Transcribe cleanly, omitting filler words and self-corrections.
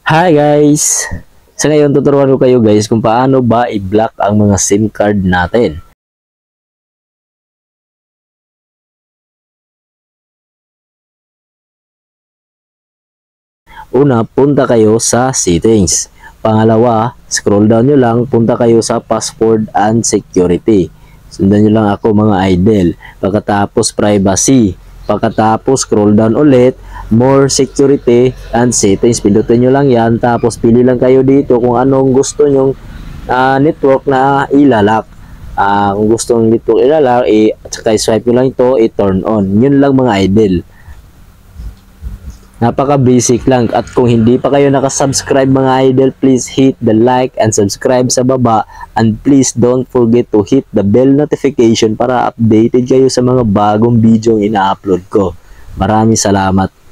Hi guys! Sa ngayon tuturuan ko kayo guys kung paano ba i-block ang mga SIM card natin. Una, punta kayo sa settings. Pangalawa, scroll down nyo lang, punta kayo sa password and security. Sundan nyo lang ako mga idol. Pagkatapos privacy. Pagkatapos scroll down ulit, more security and settings. Pindutin nyo lang yan. Tapos pili lang kayo dito kung anong gusto nyong network na ilalak. Kung gusto ng network ilalak, saka swipe nyo lang ito, i-turn on. Yun lang mga idol. Napaka-basic lang. At kung hindi pa kayo nakasubscribe mga idol, please hit the like and subscribe sa baba. And please don't forget to hit the bell notification para updated kayo sa mga bagong video ina-upload ko. Maraming salamat.